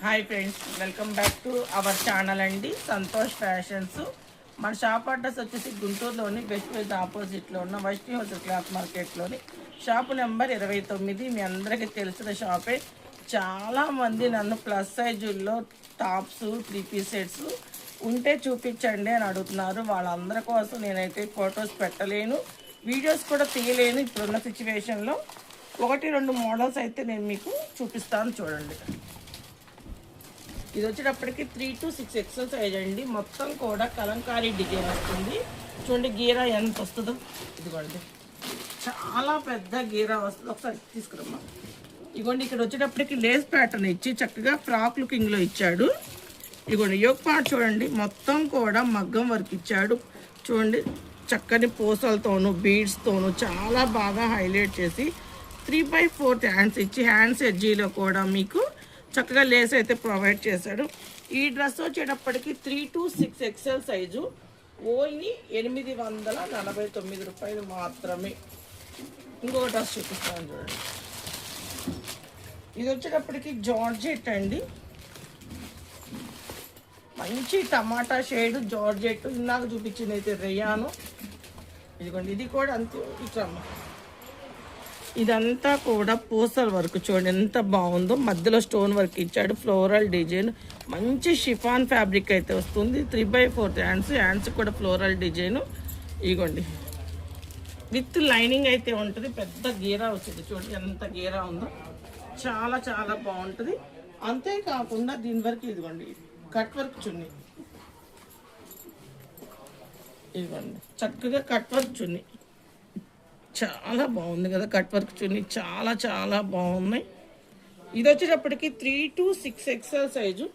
Hi friends, welcome back to our channel అండి Santosh fashions. మన shop address వచ్చేసి గుంటూరులోని బెస్ట్ వెజ్ ఆపోజిట్లో ఉన్న వైష్ణవి హోల్సేల్ క్లాత్ మార్కెట్లోని షాపు నెంబర్ 29. మీ అందరికీ తెలిసిన షాపే. చాలామంది నన్ను ప్లస్ సైజుల్లో టాప్స్ 3 పీస్ సెట్స్ ఉంటే చూపించండి అని అడుగుతున్నారు. వాళ్ళందరి కోసం నేనైతే ఫొటోస్ పెట్టలేను, వీడియోస్ కూడా తీయలేను. ఇప్పుడున్న సిచ్యువేషన్లో 1-2 మోడల్స్ అయితే నేను మీకు చూపిస్తాను. చూడండి, ఇది వచ్చేటప్పటికి 3 to 6 ఎక్సెల్ సైజ్ అండి. మొత్తం కూడా కలంకారీ డిజైన్ వస్తుంది. చూడండి గీరా ఎంత వస్తుందో. ఇదిగోండి, చాలా పెద్ద గీరా వస్తుంది. ఒకసారి తీసుకురమ్మా. ఇదిగోండి, ఇక్కడ వచ్చేటప్పటికి లేస్ ప్యాటర్న్ ఇచ్చి చక్కగా ఫ్రాక్ లుకింగ్లో ఇచ్చాడు. ఇదిగోండి యోక్ పార్ట్ చూడండి, మొత్తం కూడా మగ్గం వర్క్ ఇచ్చాడు. చూడండి, చక్కని పూసలతోనూ బీడ్స్తోనూ చాలా బాగా హైలైట్ చేసి 3/4 హ్యాండ్స్ ఇచ్చి హ్యాండ్స్ ఎడ్జీలో కూడా మీకు చక్కగా లేస్ అయితే ప్రొవైడ్ చేశాడు. ఈ డ్రెస్ వచ్చేటప్పటికి 3 to 6 ఎక్సెల్ సైజు, ఓన్లీ 849 రూపాయలు మాత్రమే. ఇంకో డ్రెస్ చూపిస్తాను చూడండి. ఇది వచ్చేటప్పటికి జార్జెట్ అండి, మంచి టమాటా షేడ్ జార్జెట్. ఇందాక చూపించింది అయితే రేయాను. ఇదిగోండి, ఇది కూడా అంతే. ఇట్లా ఇదంతా కూడా పూసల వర్క్ చూడండి ఎంత బాగుందో. మధ్యలో స్టోన్ వర్క్ ఇచ్చాడు, ఫ్లోరల్ డిజైన్. మంచి షిఫాన్ ఫ్యాబ్రిక్ అయితే వస్తుంది. 3/4 హ్యాండ్స్ కూడా ఫ్లోరల్ డిజైన్. ఇగోండి, విత్ లైనింగ్ అయితే ఉంటుంది. పెద్ద గీరా వచ్చింది చూడండి ఎంత గీరా ఉందో. చాలా చాలా బాగుంటుంది. అంతేకాకుండా దీని వరకు ఇదిగోండి కట్ వర్క్ చున్నీ. ఇదిగోండి చక్కగా కట్ వర్క్ చున్నీ, చాలా బాగుంది కదా. కట్ వర్క్ చున్నీ చాలా చాలా బాగున్నాయి. ఇది వచ్చేటప్పటికి 3 to 6 ఎక్సెల్ సైజు,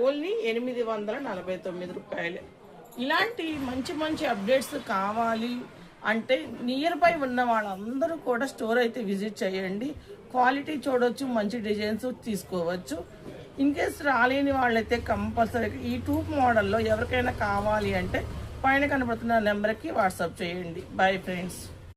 ఓన్లీ 849 రూపాయలు. ఇలాంటి మంచి మంచి అప్డేట్స్ కావాలి అంటే నియర్ బై ఉన్న వాళ్ళందరూ కూడా స్టోర్ అయితే విజిట్ చేయండి. క్వాలిటీ చూడవచ్చు, మంచి డిజైన్స్ తీసుకోవచ్చు. ఇన్ కేస్ రాలేని వాళ్ళైతే కంపల్సరీ ఈ 2 మోడల్లో ఎవరికైనా కావాలి అంటే పైన కనబడుతున్న నెంబర్కి వాట్సాప్ చేయండి. Bye friends.